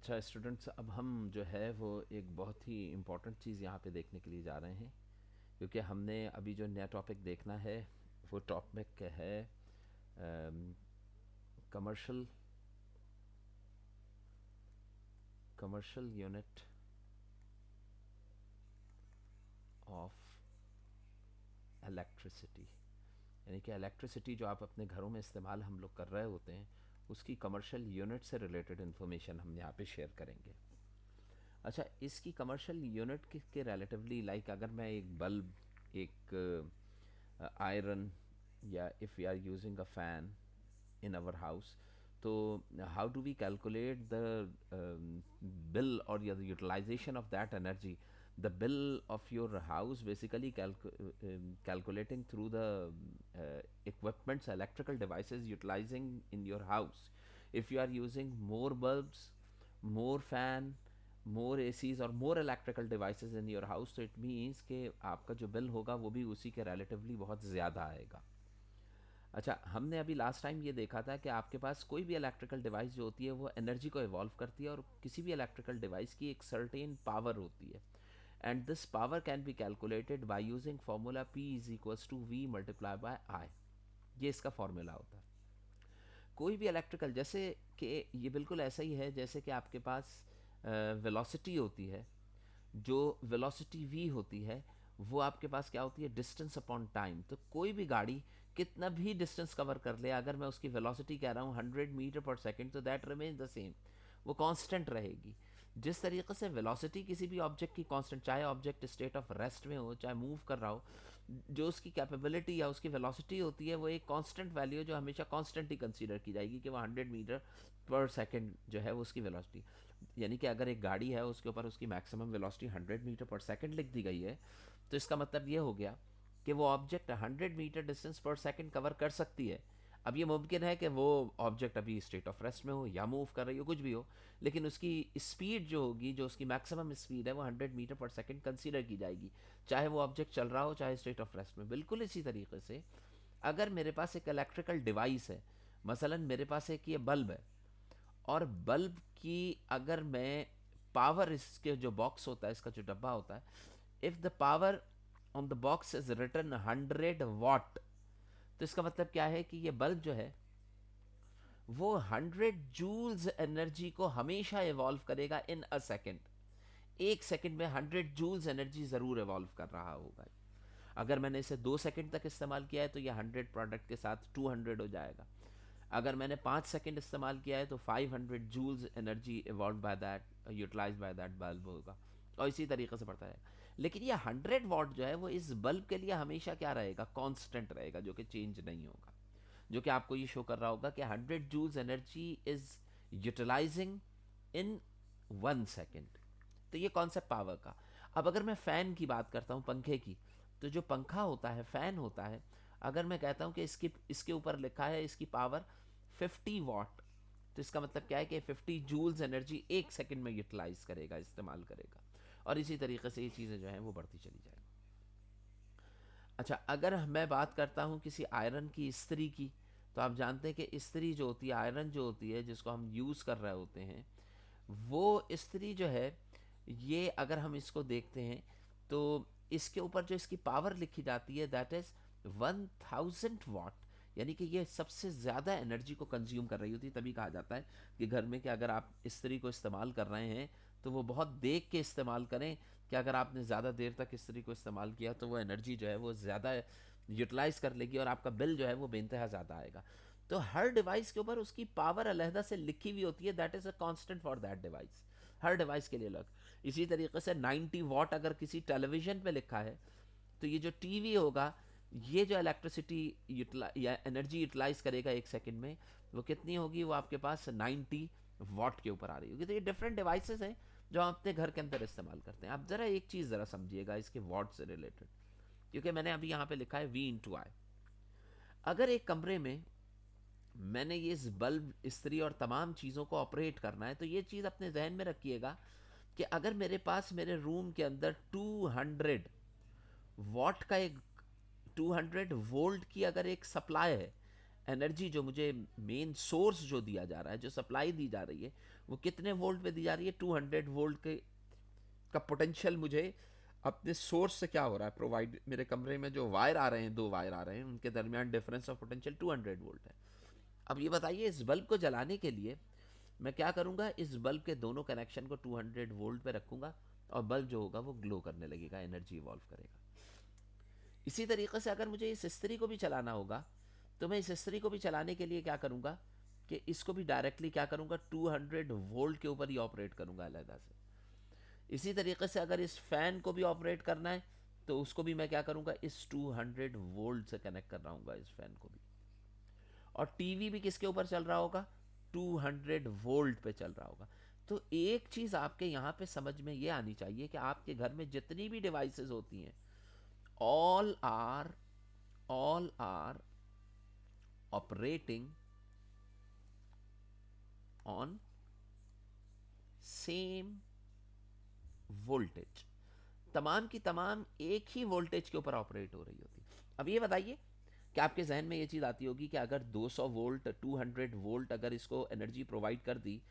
अच्छा स्टूडेंट्स, अब हम जो है वो एक बहुत ही इम्पोर्टेंट चीज़ यहाँ पे देखने के लिए जा रहे हैं, क्योंकि हमने अभी जो नया टॉपिक देखना है वो टॉपिक है commercial commercial unit of electricity. यानी कि इलेक्ट्रिसिटी जो आप अपने घरों में इस्तेमाल हम लोग कर रहे होते हैं, उसकी कमर्शियल यूनिट से रिलेटेड इन्फॉर्मेशन हम यहाँ पे शेयर करेंगे। अच्छा, इसकी कमर्शियल यूनिट के रिलेटिवली, लाइक अगर मैं एक बल्ब, एक आयरन, या if we are using a fan in our house, so how do we calculate the bill or the utilization of that energy? The bill of your house basically calculating through the equipments, electrical devices utilizing in your house. If you are using more bulbs, more fan, more ACs और more electrical devices in your house, तो it means कि आपका जो bill होगा वो भी उसी के relatively बहुत ज़्यादा आएगा। अच्छा, हमने अभी लास्ट टाइम ये देखा था कि आपके पास कोई भी इलेक्ट्रिकल डिवाइस जो होती है वो एनर्जी को इवॉल्व करती है, और किसी भी इलेक्ट्रिकल डिवाइस की एक सर्टेन पावर होती है, and this power can be calculated by using formula P is equals to V multiply by I। ये इसका फॉर्मूला होता है। कोई भी इलेक्ट्रिकल, जैसे कि ये बिल्कुल ऐसा ही है जैसे कि आपके पास वेलोसिटी होती है। जो वेलोसिटी v होती है वो आपके पास क्या होती है, डिस्टेंस अपॉन टाइम। तो कोई भी गाड़ी कितना भी डिस्टेंस कवर कर ले, अगर मैं उसकी वेलोसिटी कह रहा हूँ 100 मीटर पर सेकेंड, तो दैट रिमेन द सेम, वो कांस्टेंट रहेगी। जिस तरीके से वेलोसिटी किसी भी ऑब्जेक्ट की कांस्टेंट, चाहे ऑब्जेक्ट स्टेट ऑफ रेस्ट में हो चाहे मूव कर रहा हो, जो उसकी कैपेबिलिटी या उसकी वेलोसिटी होती है वो एक कांस्टेंट वैल्यू है जो हमेशा कांस्टेंट ही कंसीडर की जाएगी, कि वो 100 मीटर पर सेकेंड जो है वो उसकी वेलोसिटी। यानी कि अगर एक गाड़ी है उसके ऊपर उसकी मैक्सिमम वेलोसिटी 100 मीटर पर सेकेंड लिख दी गई है, तो इसका मतलब ये हो गया कि वो ऑब्जेक्ट 100 मीटर डिस्टेंस पर सेकेंड कवर कर सकती है। अब ये मुमकिन है कि वो ऑब्जेक्ट अभी स्टेट ऑफ रेस्ट में हो या मूव कर रही हो, कुछ भी हो, लेकिन उसकी स्पीड जो होगी, जो उसकी मैक्सिमम स्पीड है, वो 100 मीटर पर सेकेंड कंसीडर की जाएगी, चाहे वो ऑब्जेक्ट चल रहा हो चाहे स्टेट ऑफ रेस्ट में। बिल्कुल इसी तरीके से अगर मेरे पास एक इलेक्ट्रिकल डिवाइस है, मसलन मेरे पास एक ये बल्ब है, और बल्ब की अगर मैं पावर, इसके जो बॉक्स होता है, इसका जो डब्बा होता है, if the power on the box is written 100 watt, तो इसका मतलब क्या है कि ये बल्ब जो है वो 100 जूल्स एनर्जी को हमेशा इवॉल्व करेगा इन अ सेकेंड। एक सेकेंड में 100 जूल्स एनर्जी जरूर इवॉल्व कर रहा होगा। अगर मैंने इसे 2 सेकेंड तक इस्तेमाल किया है तो ये 100 प्रोडक्ट के साथ 200 हो जाएगा। अगर मैंने 5 सेकेंड इस्तेमाल किया है तो 500 joules energy evolve by that, utilize by that bulb होगा, और इसी तरीके से बढ़ता रहेगा। लेकिन ये 100 वाट जो है वो इस बल्ब के लिए हमेशा क्या रहेगा, कांस्टेंट रहेगा, जो कि चेंज नहीं होगा। जो कि आपको ये शो कर रहा होगा कि 100 joules energy is utilizing in 1 second. तो ये कॉन्सेप्ट पावर का। अब अगर मैं फैन की बात करता हूँ, पंखे की, तो जो पंखा होता है, फैन होता है, अगर मैं कहता हूँ कि इसके ऊपर लिखा है इसकी पावर 50 वाट, तो इसका मतलब क्या है कि 50 जूल्स एनर्जी 1 सेकेंड में यूटिलाइज करेगा, इस्तेमाल करेगा, और इसी तरीके से ये चीज़ें जो हैं वो बढ़ती चली जाएंगी। अच्छा, अगर मैं बात करता हूँ किसी आयरन की इस्त्री की, तो आप जानते हैं कि इस्त्री जो होती है, आयरन जो होती है जिसको हम यूज़ कर रहे होते हैं, वो इस्त्री जो है, ये अगर हम इसको देखते हैं तो इसके ऊपर जो इसकी पावर लिखी जाती है दैट इज 1000 वाट। यानी कि ये सबसे ज़्यादा एनर्जी को कंज्यूम कर रही होती है। तभी कहा जाता है कि घर में कि अगर आप इस्त्री को इस्तेमाल कर रहे हैं तो वो बहुत देख के इस्तेमाल करें, कि अगर आपने ज़्यादा देर तक इस्त्री को इस्तेमाल किया तो वो एनर्जी जो है वो ज़्यादा यूटिलाइज कर लेगी, और आपका बिल जो है वो बेनतहा ज़्यादा आएगा। तो हर डिवाइस के ऊपर उसकी पावर अलहदा से लिखी हुई होती है, that is a constant for that device, her device के लिए अलग। इसी तरीके से 90 वाट अगर किसी टेलीविजन पे लिखा है, तो ये जो टीवी होगा, ये जो इलेक्ट्रिसिटी या एनर्जी यूटिलाइज करेगा 1 सेकेंड में, वो कितनी होगी, वो आपके पास 90 वाट के ऊपर आ रही होगी। तो ये डिफरेंट डिवाइसेस हैं जो हम अपने घर के अंदर इस्तेमाल करते हैं। आप ज़रा एक चीज़ ज़रा समझिएगा इसके वाट से रिलेटेड, क्योंकि मैंने अभी यहाँ पे लिखा है V/I। अगर एक कमरे में मैंने ये इस बल्ब, इस्त्री और तमाम चीज़ों को ऑपरेट करना है, तो ये चीज़ अपने जहन में रखिएगा कि अगर मेरे पास मेरे रूम के अंदर 200 वाट का एक 200 वोल्ट की अगर एक सप्लाई है, एनर्जी जो मुझे मेन सोर्स जो दिया जा रहा है, जो सप्लाई दी जा रही है, वो कितने वोल्ट पे दी जा रही है? 200 वोल्ट के का पोटेंशियल मुझे अपने सोर्स से क्या हो रहा है प्रोवाइड। मेरे कमरे में जो वायर आ रहे हैं, 2 वायर आ रहे हैं, उनके दरमियान डिफरेंस ऑफ पोटेंशियल 200 वोल्ट है। अब ये बताइए, इस बल्ब को जलाने के लिए मैं क्या करूंगा? इस बल्ब के दोनों कनेक्शन को 200 वोल्ट पे रखूंगा और बल्ब जो होगा वो ग्लो करने लगेगा, एनर्जी इवॉल्व करेगा। इसी तरीके से अगर मुझे इस इस्त्री को भी चलाना होगा, तो मैं इस इस्त्री को भी चलाने के लिए क्या करूंगा कि इसको भी डायरेक्टली क्या करूंगा? 200 वोल्ट के ऊपर ही ऑपरेट करूंगा अलहदा से। इसी तरीके से अगर इस फैन को भी ऑपरेट करना है, तो उसको भी मैं क्या करूंगा? इस 200 वोल्ट से कनेक्ट कर रहा हूँ इस फैन को भी। और टीवी भी किसके ऊपर चल रहा होगा? 200 वोल्ट पे चल रहा होगा। तो एक चीज आपके यहाँ पे समझ में ये आनी चाहिए कि आपके घर में जितनी भी डिवाइसेस होती हैं, all are all are operating on same voltage. तमाम की तमाम एक ही वोल्टेज के ऊपर ऑपरेट हो रही होती। अब ये बताइए कि आपके जहन में ये चीज़ आती होगी कि अगर 200 वोल्ट 200 वोल्ट अगर इसको एनर्जी प्रोवाइड कर दी,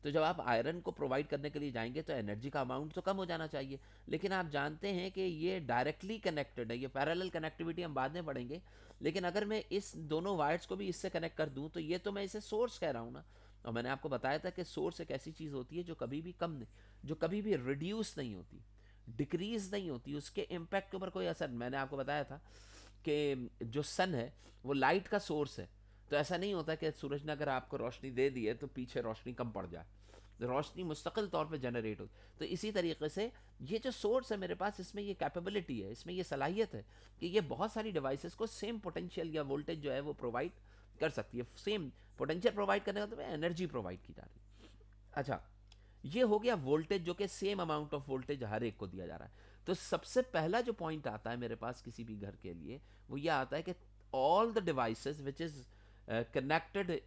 तो जब आप आयरन को प्रोवाइड करने के लिए जाएंगे तो एनर्जी का अमाउंट तो कम हो जाना चाहिए। लेकिन आप जानते हैं कि ये डायरेक्टली कनेक्टेड है, ये पैरेलल कनेक्टिविटी हम बाद में पढ़ेंगे। लेकिन अगर मैं इस दोनों वायर्स को भी इससे कनेक्ट कर दूं, तो ये तो मैं इसे सोर्स कह रहा हूं ना। और मैंने आपको बताया था कि सोर्स एक ऐसी चीज़ होती है जो कभी भी कम नहीं, जो कभी भी रिड्यूस नहीं होती, डिक्रीज नहीं होती, उसके इम्पैक्ट के ऊपर कोई असर। मैंने आपको बताया था कि जो सन है वो लाइट का सोर्स है। तो ऐसा नहीं होता कि सूरज ने अगर आपको रोशनी दे दी है तो पीछे रोशनी कम पड़ जाए, रोशनी मुस्तकिल तौर पे जनरेट हो। तो इसी तरीके से ये जो सोर्स है मेरे पास, इसमें ये कैपेबिलिटी है, इसमें ये सलाहियत है कि ये बहुत सारी डिवाइसेस को सेम पोटेंशियल या वोल्टेज जो है वो प्रोवाइड कर सकती है। सेम पोटेंशियल प्रोवाइड करने का मतलब एनर्जी प्रोवाइड की जा रही है। अच्छा, ये हो गया वोल्टेज, जो कि सेम अमाउंट ऑफ वोल्टेज हर एक को दिया जा रहा है। तो सबसे पहला जो पॉइंट आता है मेरे पास किसी भी घर के लिए, वो ये आता है कि all the devices which is connected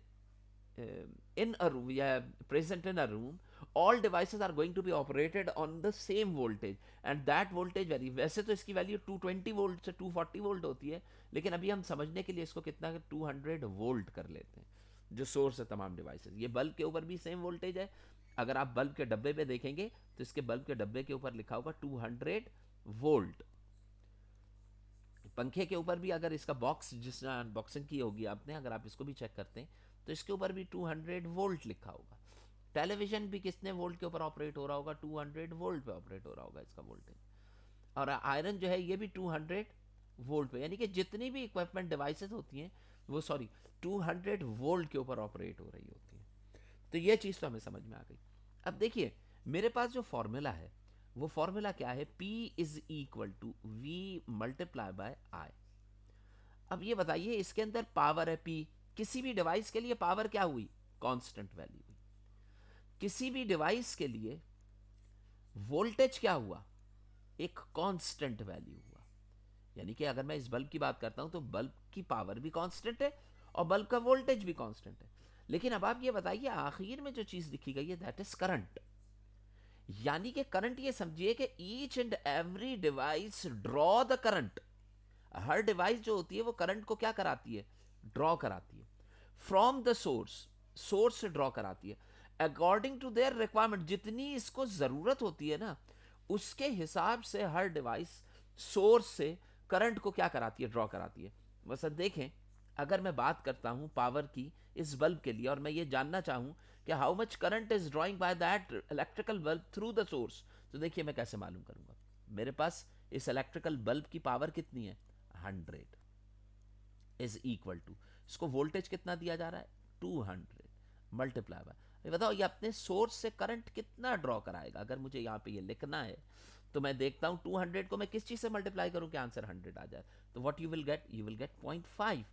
in a room, yeah, present in a room, all devices are going to be operated on the same voltage, and that voltage vary। वैसे तो इसकी वैल्यू 220 वोल्ट से 240 volt होती है, लेकिन अभी हम समझने के लिए इसको कितना 200 वोल्ट कर लेते हैं, जो सोर्स है तमाम डिवाइसेस। ये बल्ब के ऊपर भी सेम वोल्टेज है। अगर आप बल्ब के डब्बे पे देखेंगे तो इसके बल्ब के डब्बे के ऊपर लिखा होगा 200 वोल्ट। पंखे के ऊपर भी अगर इसका बॉक्स, जिसने अनबॉक्सिंग की होगी आपने, अगर आप इसको भी चेक करते हैं तो इसके ऊपर भी 200 वोल्ट लिखा होगा। टेलीविजन भी कितने वोल्ट के ऊपर ऑपरेट हो रहा होगा? 200 वोल्ट पे ऑपरेट हो रहा होगा इसका वोल्टेज। और आयरन जो है ये भी 200 वोल्ट पे, यानी कि जितनी भी इक्विपमेंट डिवाइसेस होती हैं वो 200 वोल्ट के ऊपर ऑपरेट हो रही होती है। तो ये चीज़ तो हमें समझ में आ गई। अब देखिए, मेरे पास जो फॉर्मूला है वो फॉर्मूला क्या है? P is equal to V multiply by I। अब ये बताइए, इसके अंदर पावर है P। किसी भी डिवाइस के लिए पावर क्या हुई? कांस्टेंट वैल्यू हुई। किसी भी डिवाइस के लिए वोल्टेज क्या हुआ? एक कांस्टेंट वैल्यू हुआ। यानी कि अगर मैं इस बल्ब की बात करता हूं तो बल्ब की पावर भी कांस्टेंट है और बल्ब का वोल्टेज भी कांस्टेंट है। लेकिन अब आप ये बताइए, आखिर में जो चीज लिखी गई है दैट इज करंट। यानी कि करंट, ये समझिए कि each and every device draw the current. Her device जो होती है वो करंट को क्या कराती है? ड्रॉ कराती है फ्रॉम द सोर्स। सोर्स से ड्रॉ कराती है अकॉर्डिंग टू देयर रिक्वायरमेंट। जितनी इसको जरूरत होती है ना, उसके हिसाब से हर डिवाइस सोर्स से करंट को क्या कराती है? ड्रॉ कराती है। बस अब देखें, अगर मैं बात करता हूं पावर की इस बल्ब के लिए और मैं ये जानना चाहूं कि how much current is drawing by that electrical bulb through the source, तो देखिए मैं कैसे मालूम करूंगा। मेरे पास इस इलेक्ट्रिकल बल्ब की पावर कितनी है? 100 इज इक्वल टू, इसको वोल्टेज कितना दिया जा रहा है? 200 मल्टीप्लाई बाय, ये बताओ ये अपने सोर्स से करंट कितना ड्रॉ कराएगा? अगर मुझे यहाँ पे ये लिखना है तो मैं देखता हूँ 200 को मैं किस चीज से मल्टीप्लाई करूँ कि आंसर 100 आ जाए। तो what you will get? You will get 0.5।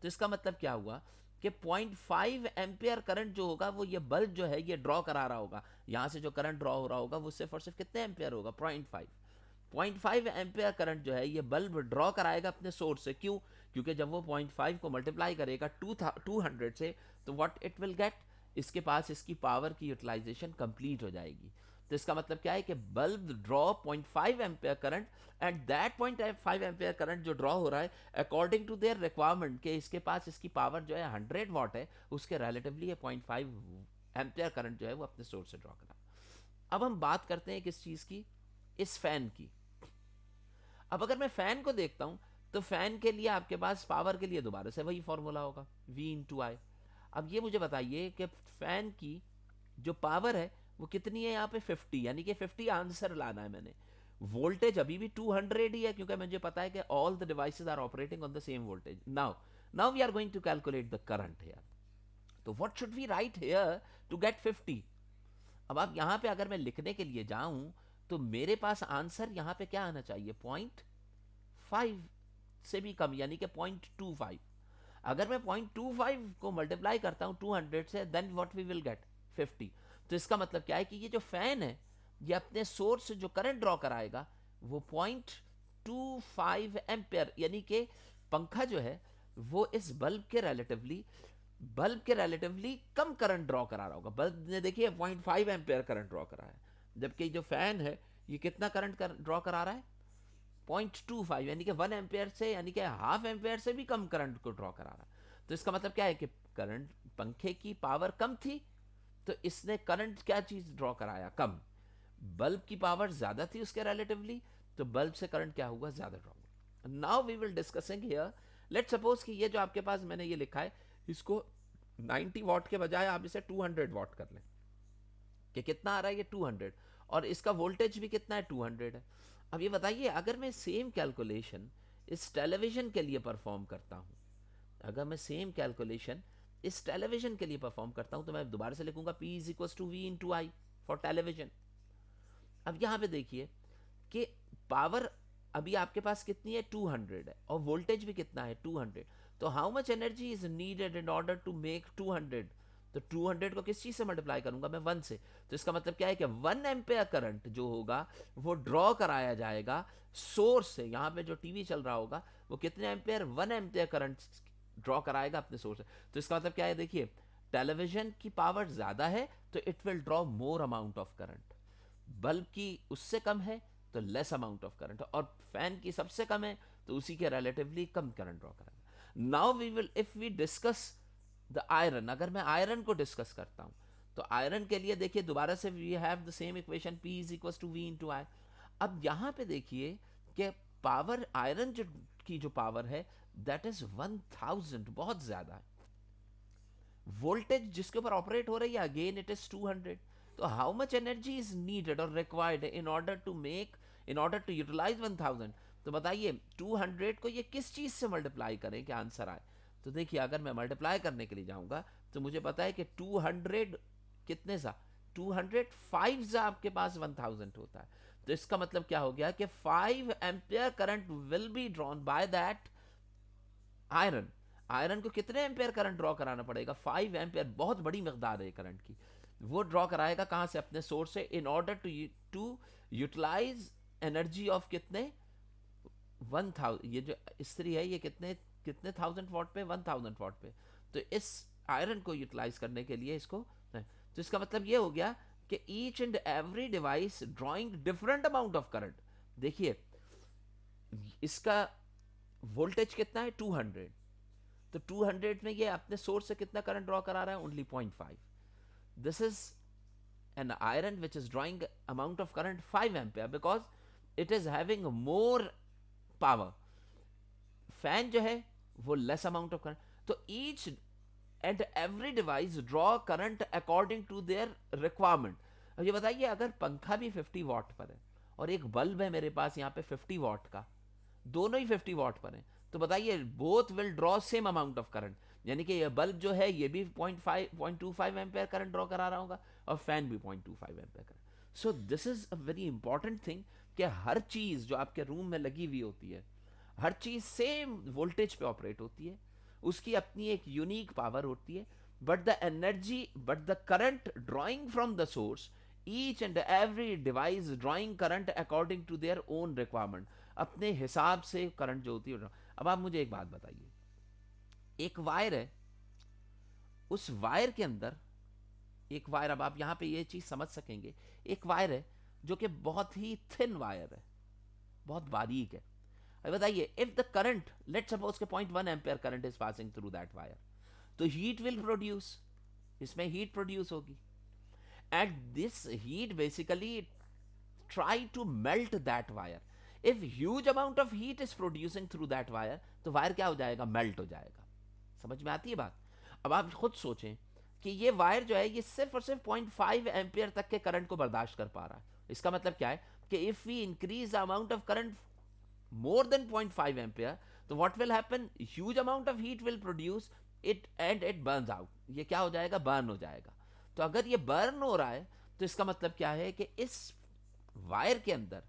तो इसका मतलब क्या हुआ कि 0.5 एम्पियर करंट जो होगा वो ये बल्ब जो है ये ड्रॉ करा रहा होगा। यहां से जो करंट ड्रॉ हो रहा होगा वो सिर्फ और सिर्फ कितने एम्पियर होगा? 0.5। 0.5 एम्पियर करंट जो है ये बल्ब ड्रॉ कराएगा अपने सोर्स से। क्यों? क्योंकि जब वो 0.5 को मल्टीप्लाई करेगा 200 से, तो व्हाट इट विल गेट? इसके पास इसकी पावर की यूटिलाइजेशन कंप्लीट हो जाएगी। तो इसका मतलब क्या है कि bulb draw 0.5 ampere current, and that 0.5 ampere current जो ड्रॉ हो रहा है अकॉर्डिंग टू देयर रिक्वायरमेंट, के इसके पास इसकी पावर जो है 100 वाट है, उसके रिलेटिवली ये 0.5 एम्पेयर करंट जो है वो अपने सोर्स से ड्रॉ करा। अब हम बात करते हैं किस चीज़ की, इस फैन की। अब अगर मैं फैन को देखता हूं, तो फैन के लिए आपके पास पावर के लिए दोबारा से वही फॉर्मूला होगा, V इंटू आई। अब ये मुझे बताइए कि फैन की जो पावर है वो कितनी है यहाँ पे, 50, यानी कि 50 आंसर लाना है मैंने। वोल्टेज अभी भी 200 ही है, क्योंकि मुझे पता है कि all the devices are operating on the same voltage. Now now we are going to calculate the current here. तो what should we write here to get 50? अब आप यहां पे अगर मैं लिखने के लिए जाऊं, तो मेरे पास आंसर यहां पे क्या आना चाहिए, 0.5 से भी कम, यानी कि 0.25। अगर मैं 0.25 को मल्टीप्लाई करता हूं 200 से, then what we will get 50। तो इसका मतलब क्या है कि ये जो फैन है ये अपने सोर्स से जो करंट ड्रॉ कराएगा वो 0.25 एम्पेयर, यानी कि पंखा जो है वो इस बल्ब के रिलेटिवली कम करंट ड्रॉ करा रहा होगा। बल्ब ने देखिए 0.5 एम्पेयर करंट ड्रॉ करा है, जबकि जो फैन है ये कितना करंट ड्रॉ करा रहा है, 0.25, यानी कि 1 एम्पेयर से, यानी कि हाफ एम्पेयर से भी कम करंट को ड्रॉ करा रहा है। तो इसका मतलब क्या है कि करंट, पंखे की पावर कम थी तो इसने करंट क्या चीज ड्रॉ कराया, कम। बल्ब की पावर ज्यादा थी उसके रिलेटिवली, तो बल्ब से करंट क्या हुआ, ज्यादा ड्रॉ हुआ। Now we will discussing here, let suppose कि ये जो आपके पास मैंने ये लिखा है, इसको 90 वॉट के बजाय आप इसे 200 वॉट कर लें, कि कितना आ रहा है ये 200, और इसका वोल्टेज भी कितना है, 200 है। अब ये बताइए, अगर मैं सेम कैलकुलेशन इस टेलीविजन के लिए परफॉर्म करता हूं, अगर मैं सेम कैलकुलेशन इस टेलीविजन के लिए परफॉर्म करता हूं, तो मैं दोबारा से लिखूंगा P is equal to V into I for television. अब यहां पे देखिए कि पावर अभी आपके पास कितनी है, 200 है, और वोल्टेज भी कितना है, 200। तो how much energy is needed in order to make 200? तो 200 को किस चीज से मल्टीप्लाई करूंगा मैं, 1 से। तो इसका मतलब क्या है कि 1 एम्पेयर करंट जो होगा वो ड्रॉ कराया जाएगा सोर्स से। यहाँ पे जो टीवी चल रहा होगा वो कितने एम्पेयर, 1 एम्पेयर करंट ड्रॉ कराएगा अपने सोर्स से। तो इसका मतलब क्या है, देखिए टेलीविजन की पावर ज्यादा है तो it will draw more amount of current, bulb की उससे कम है तो लेस अमाउंट ऑफ करंट, और फैन की सबसे कम है तो उसी के रिलेटिवली कम करंट ड्रॉ करेगा। Now we will, if we discuss the iron, अगर मैं आयरन को डिस्कस करता हूं, तो आयरन के लिए देखिए दोबारा से we have the same equation, P is equal to V into I. अब यहां पे देखिए कि पावर, आयरन जो की जो पावर है दैट इज 1000, बहुत ज्यादा है। वोल्टेज जिसके ऊपर ऑपरेट हो रही है अगेन इट इज 200। तो how much energy is needed और required in order to make, in order to utilise 1000? तो बताइए 200 को ये किस चीज से मल्टीप्लाई करें कि आंसर आए। तो देखिए अगर मैं मल्टीप्लाई करने के लिए जाऊंगा तो मुझे पता है कि 200 कितने सा, 200 5 सा आपके पास 1000 होता है। तो इसका मतलब क्या हो गया कि 5 ampere current will be drawn by that iron. Iron को कितने एम्पेयर करंट ड्रॉ कराना पड़ेगा, 5 एम्पेयर, बहुत बड़ी मकदार है करंट की। वो ड्रॉ कराएगा कहां से, अपने सोर्स से, in order to utilize energy of कितने, 1000। ये जो स्त्री है ये कितने कितने 1000 वॉट पे, 1000 वॉट पे। तो इस आयरन को यूटिलाइज करने के लिए इसको, तो इसका मतलब ये हो गया कि each and every device drawing different amount of current. देखिए इसका वोल्टेज कितना है, 200, तो 200 में ये अपने सोर्स से कितना करंट ड्रॉ करा रहा है, only 0.5। This is an iron which is drawing amount of current 5 ampere because it is having more power. Fan जो है वो लेस अमाउंट ऑफ करंट। तो each and every device draw current according to their requirement. अब ये बताइए अगर पंखा भी 50 वॉट पर है और एक बल्ब है मेरे पास यहाँ पे 50 वॉट का, दोनों ही 50 वॉट पर हैं, तो बताइए both will draw same amount of current, यानी कि ये बल्ब जो है ये भी 0.25 एम्पेयर करंट ड्रॉ करा रहा होगा और फैन भी 0.25 ampere current. So this is a very important thing कि हर चीज जो आपके रूम में लगी हुई होती है, हर चीज सेम वोल्टेज पे ऑपरेट होती है, उसकी अपनी एक यूनिक पावर होती है, but the current drawing from the source, each and every device drawing current according to their own requirement, अपने हिसाब से करंट जो होती है। अब आप मुझे एक बात बताइए, एक वायर है, उस वायर के अंदर एक वायर, अब आप यहाँ पे ये चीज समझ सकेंगे, एक वायर है जो कि बहुत ही थिन वायर है, बहुत बारीक है। अब बताइए, if the current, let suppose के 0.1 ampere current is passing through that wire, तो हीट विल प्रोड्यूस, इसमें हीट प्रोड्यूस होगी, and this heat basically try to melt that wire. If huge amount of heat is producing through that wire, तो wire क्या हो जाएगा, melt हो जाएगा। समझ में आती है बात? अब आप खुद सोचें कि ये वायर जो है ये सिर्फ और सिर्फ 0.5 एम्पियर तक के करंट को बर्दाश्त कर पा रहा है। इसका मतलब क्या है कि if we increase the amount of current more than 0.5 ampere, तो what will happen, huge amount of heat will produce it and it burns out, ये क्या हो जाएगा, बर्न हो जाएगा। तो अगर ये बर्न हो रहा है तो इसका मतलब क्या है कि इस वायर के अंदर,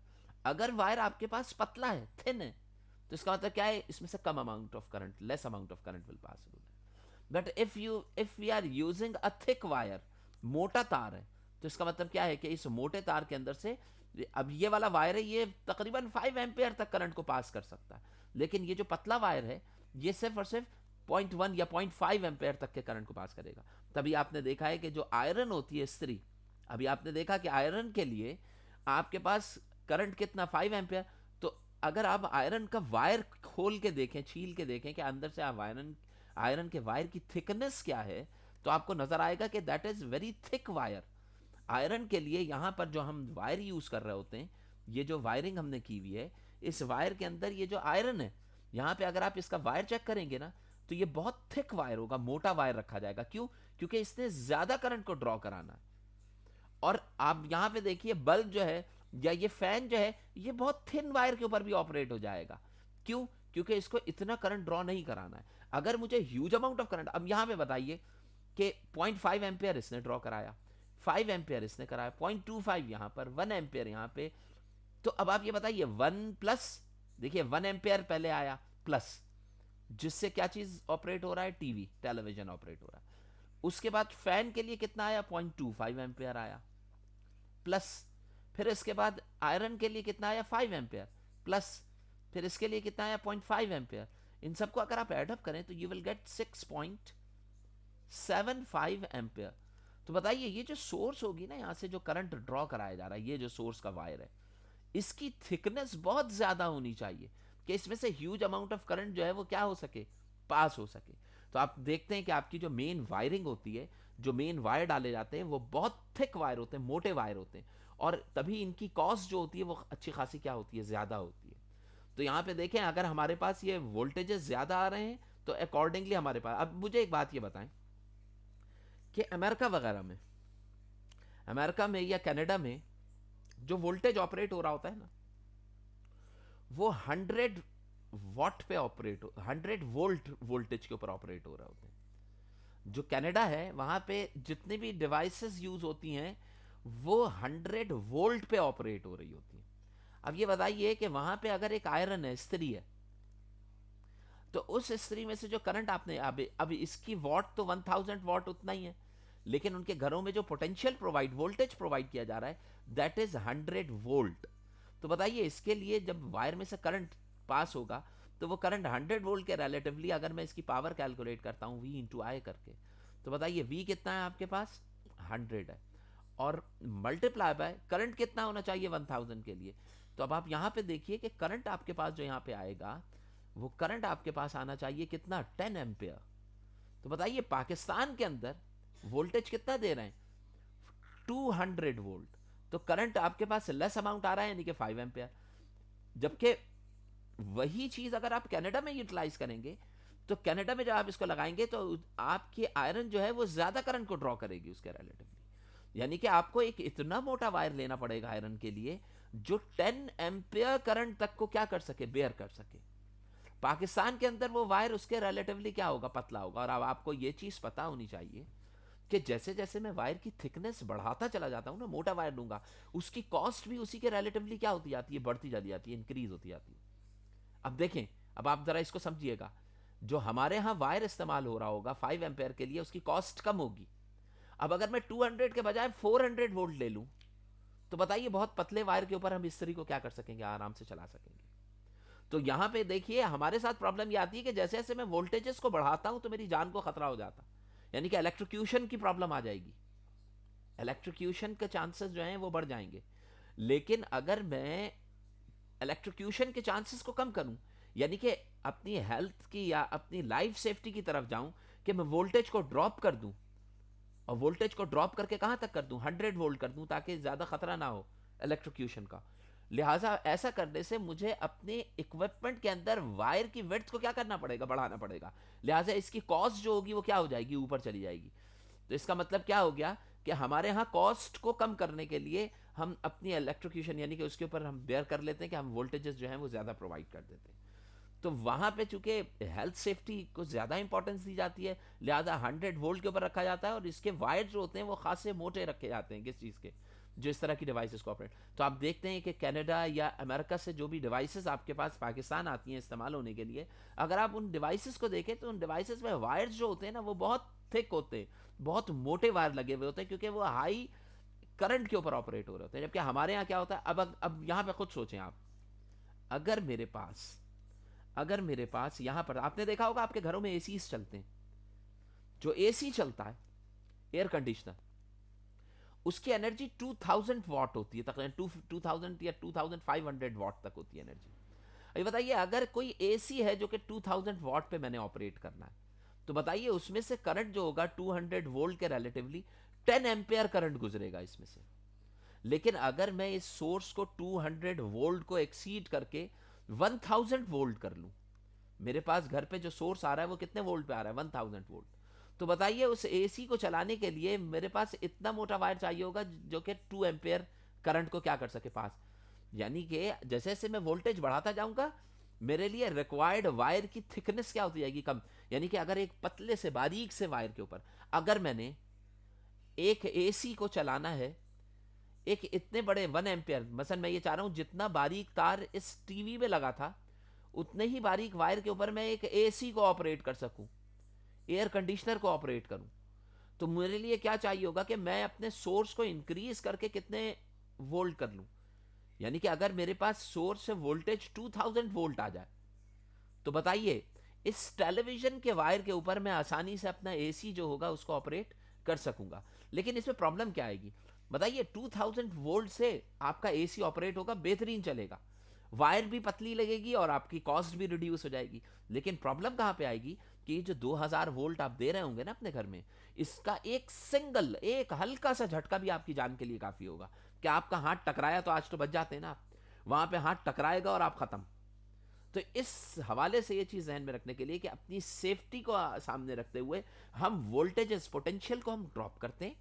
अगर वायर आपके पास पतला है, थिन है, तो इसका मतलब क्या है, इसमें से कम amount of current, less amount of current will pass through. But if we are using a thick wire, मोटा तार है, तो इसका मतलब क्या है कि इस मोटे तार के अंदर से, अब ये वाला वायर है ये तकरीबन 5 एम्पियर तक करंट को पास कर सकता है, लेकिन ये जो पतला वायर है ये सिर्फ और सिर्फ 0.1 या 0.5 एम्पियर तक के करंट को पास करेगा। तभी आपने देखा है कि जो आयरन होती है स्त्री, अभी आपने देखा कि आयरन के लिए आपके पास करंट कितना, 5 एम्पियर। तो अगर आप आयरन का वायर खोल के देखें, छील के देखें कि अंदर से आप आयरन के वायर की थिकनेस क्या है, तो आपको नजर आएगा कि that is very thick wire. Iron के लिए यहां पर जो हम वायर यूज कर रहे होते हैं, ये जो वायरिंग हमने की हुई है, इस वायर के अंदर ये जो आयरन है, यहां पे अगर आप इसका वायर चेक करेंगे ना, तो ये बहुत थिक वायर होगा, मोटा वायर रखा जाएगा। क्यों? क्योंकि इसने ज्यादा करंट को ड्रॉ कराना है। और आप यहां पे देखिए, बल्ब जो है या ये फैन जो है, ये बहुत थिन वायर के ऊपर भी ऑपरेट हो जाएगा। क्यों? क्योंकि इसको इतना करंट ड्रॉ नहीं कराना है। अगर मुझे ह्यूज अमाउंट ऑफ करंट, अब यहां पे बताइए कि 0.5 एम्पियर इसने ड्रॉ कराया, 5 एम्पियर इसने कराया, 0.25 यहां पर, 1 एम्पियर यहां पे, तो अब आप ये बताइए 1 प्लस, देखिए 1 एम्पियर पहले आया प्लस, जिससे क्या चीज ऑपरेट हो रहा है, टीवी, टेलीविजन ऑपरेट हो रहा है। उसके बाद फैन के लिए कितना आया, 0.25 एम्पियर आया प्लस, फिर इसके बाद आयरन के लिए कितना आया, 5 एम्पियर प्लस, फिर इसके लिए कितना आया, 0.5 एम्पियर। इन सबको अगर आप एडअप करें तो यू विल गेट 6.75 एम्पियर। तो बताइए, ये जो सोर्स होगी ना, यहां से जो करंट ड्रॉ कराया जा रहा है, ये जो सोर्स का वायर है, इसकी थिकनेस बहुत ज्यादा होनी चाहिए कि इसमें से ह्यूज अमाउंट ऑफ करंट जो है वो क्या हो सके, पास हो सके। तो आप देखते हैं कि आपकी जो मेन वायरिंग होती है, जो मेन वायर डाले जाते हैं, वो बहुत थिक वायर होते हैं, मोटे वायर होते हैं, और तभी इनकी कॉस्ट जो होती है वो अच्छी खासी क्या होती है, ज्यादा होती है। तो यहाँ पे देखें, अगर हमारे पास ये वोल्टेजेस ज्यादा आ रहे हैं तो अकॉर्डिंगली हमारे पास, अब मुझे एक बात ये बताएं कि अमेरिका वगैरह में, अमेरिका में या कनाडा में जो वोल्टेज ऑपरेट हो रहा होता है ना, वो 100 वॉट पे ऑपरेट, 100 वोल्ट वोल्टेज के ऊपर ऑपरेट हो रहे होते हैं। जो कनाडा है वहां पे जितनी भी डिवाइसेस यूज होती हैं वो 100 वोल्ट पे ऑपरेट हो रही होती हैं। अब ये बताइए कि वहां पे अगर एक आयरन है, स्त्री है, तो उस स्त्री में से जो करंट आपने, अब इसकी वॉट तो 1000 वॉट उतना ही है, लेकिन उनके घरों में जो पोटेंशियल प्रोवाइड, वोल्टेज प्रोवाइड किया जा रहा है, दैट इज 100 वोल्ट। तो बताइए, इसके लिए जब वायर में से करंट पास होगा तो वो करंट 100 वोल्ट के रिलेटिवली, अगर मैं इसकी पावर कैलकुलेट करता हूं V इंटू आई करके, तो बताइए V कितना है आपके पास, 100 है, और मल्टीप्लाई बाय करंट कितना होना चाहिए 1000 के लिए। तो अब आप यहां पे देखिए कि करंट आपके पास जो यहां पे आएगा, वो करंट आपके पास आना चाहिए कितना, 10 एम्पियर। तो बताइए, पाकिस्तान के अंदर वोल्टेज कितना दे रहे हैं, 200 वोल्ट, तो करंट आपके पास लेस अमाउंट आ रहा है, यानी कि 5 एम्पियर। जबकि वही चीज अगर आप कनाडा में यूटिलाइज करेंगे, तो कनाडा में जब आप इसको लगाएंगे तो आपकी आयरन जो है वो ज्यादा करंट को ड्रॉ करेगी उसके रिलेटिवली, यानी कि आपको एक इतना मोटा वायर लेना पड़ेगा आयरन के लिए जो 10 एम्पियर करंट तक को क्या कर सके, बेयर कर सके। पाकिस्तान के अंदर वो वायर उसके रिलेटिवली क्या होगा, पतला होगा। और अब आपको ये चीज पता होनी चाहिए कि जैसे जैसे मैं वायर की थिकनेस बढ़ाता चला जाता हूं ना, मोटा वायर लूंगा, उसकी कॉस्ट भी उसी के रिलेटिवली क्या होती जाती है, बढ़ती चली जाती है, इंक्रीज होती जाती है। अब देखें, अब आप जरा इसको समझिएगा, जो हमारे यहां वायर इस्तेमाल हो रहा होगा 5 एम्पेयर के लिए, उसकी कॉस्ट कम होगी। अब अगर मैं 200 के बजाय 400 वोल्ट ले लूं, तो बताइए बहुत पतले वायर के ऊपर हम इस्त्री को क्या कर सकेंगे, आराम से चला सकेंगे। तो यहां पे देखिए, हमारे साथ प्रॉब्लम ये आती है कि जैसे जैसे मैं वोल्टेजेस को बढ़ाता हूं तो मेरी जान को खतरा हो जाता, यानी कि इलेक्ट्रोक्यूशन की प्रॉब्लम आ जाएगी। इलेक्ट्रोक्यूशन के चांसेस जो हैं वो बढ़ जाएंगे। लेकिन अगर मैं इलेक्ट्रोक्यूशन के चांसेस को कम करूं, यानी कि अपनी हेल्थ की या अपनी लाइफ सेफ्टी की तरफ जाऊं, कि मैं वोल्टेज को ड्रॉप कर दूं, और वोल्टेज को ड्रॉप करके कहां तक कर दूं, 100 वोल्ट कर दूं, ताकि ज़्यादा खतरा ना हो इलेक्ट्रोक्यूशन का। लिहाजा ऐसा करने से मुझे अपने इक्विपमेंट के अंदर वायर की विड्थ को क्या करना पड़ेगा, बढ़ाना पड़ेगा। लिहाजा इसकी कॉस्ट जो होगी वो क्या हो जाएगी, ऊपर चली जाएगी। तो इसका मतलब क्या हो गया कि हमारे यहाँ कॉस्ट को कम करने के लिए हम अपनी इलेक्ट्रोक्यूशन यानी कि उसके ऊपर हम बेयर कर लेते हैं कि हम वोल्टेजेस जो हैं वो ज़्यादा प्रोवाइड कर देते हैं। तो वहाँ पे चूंकि हेल्थ सेफ्टी को ज़्यादा इंपॉर्टेंस दी जाती है, लिहाजा 100 वोल्ट के ऊपर रखा जाता है, और इसके वायर जो होते हैं वो खासे मोटे रखे जाते हैं, किस चीज़ के, जो इस तरह की डिवाइसेस को ऑपरेट। तो आप देखते हैं कि कनाडा या अमेरिका से जो भी डिवाइसेस आपके पास पाकिस्तान आती हैं इस्तेमाल होने के लिए, अगर आप उन डिवाइसेस को देखें तो उन डिवाइसेस में वायर्स जो होते हैं ना वो बहुत थिक होते हैं, बहुत मोटे वायर लगे हुए होते हैं, क्योंकि वो हाई करंट के ऊपर ऑपरेट हो रहे होते हैं। जबकि हमारे यहाँ क्या होता है, अब यहाँ पे खुद सोचें आप, अगर मेरे पास अगर मेरे पास यहाँ पर, आपने देखा होगा आपके घरों में एसी चलते हैं, जो एसी चलता है, एयर कंडीशनर, उसकी एनर्जी 2000 वॉट होती है, तकरीबन 2000 या 2500 वॉट तक होती है एनर्जी। अभी बताइए अगर कोई एसी है जो कि 2000 वॉट पे मैंने ऑपरेट करना है, तो बताइए उसमें से करंट जो होगा 200 वोल्ट के रिलेटिवली 10 एम्पेयर करंट गुजरेगा इसमें से। लेकिन अगर मैं इस सोर्स को 200 वोल्ट को एक्सीड करके 1000 वोल्ट कर लूं, मेरे पास घर पे जो सोर्स आ रहा है वो कितने वोल्ट पे आ रहा है, 1000 वोल्ट। तो बताइए उस एसी को चलाने के लिए मेरे पास इतना मोटा वायर चाहिए होगा जो कि 2 एम्पेयर करंट को क्या कर सके पास। यानी कि जैसे जैसे मैं वोल्टेज बढ़ाता जाऊंगा, मेरे लिए रिक्वायर्ड वायर की थिकनेस क्या होती जाएगी, कम। यानी कि अगर एक पतले से बारीक से वायर के ऊपर अगर मैंने एक एसी को चलाना है, एक इतने बड़े 1 एम्पियर, मसलन मैं ये चाह रहा हूं जितना बारीक तार इस टीवी में लगा था, उतने ही बारीक वायर के ऊपर मैं एक एसी को ऑपरेट कर सकूं, एयर कंडीशनर को ऑपरेट करूं, तो मेरे लिए क्या चाहिए होगा कि मैं अपने सोर्स को इंक्रीज करके कितने वोल्ट कर लूं। यानी कि अगर मेरे पास सोर्स से वोल्टेज 2000 वोल्ट आ जाए, तो बताइए इस टेलीविजन के वायर के ऊपर मैं आसानी से अपना एसी जो होगा उसको ऑपरेट कर सकूंगा। लेकिन इसमें प्रॉब्लम क्या आएगी, बताइए 2000 वोल्ट से आपका एसी ऑपरेट होगा, बेहतरीन चलेगा, वायर भी पतली लगेगी और आपकी कॉस्ट भी रिड्यूस हो जाएगी। लेकिन प्रॉब्लम कहां पे आएगी कि जो 2000 वोल्ट आप दे रहे होंगे ना अपने घर में, इसका एक हल्का सा झटका भी आपकी जान के लिए काफी होगा। कि आपका हाथ टकराया, तो आज तो बच जाते हैं ना आप, वहां पे हाथ टकराएगा और आप खत्म। तो इस हवाले से ये चीज़ जहन में रखने के लिए कि अपनी सेफ्टी को सामने रखते हुए हम वोल्टेज पोटेंशियल को हम ड्रॉप करते हैं,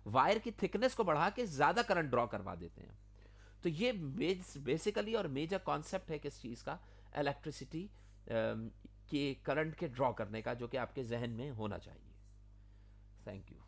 वायर की थिकनेस को बढ़ा के ज़्यादा करंट ड्रॉ करवा देते हैं। तो ये बेसिकली और मेजर कॉन्सेप्ट है किस चीज़ का, इलेक्ट्रिसिटी के करंट के ड्रॉ करने का, जो कि आपके जहन में होना चाहिए। Thank you.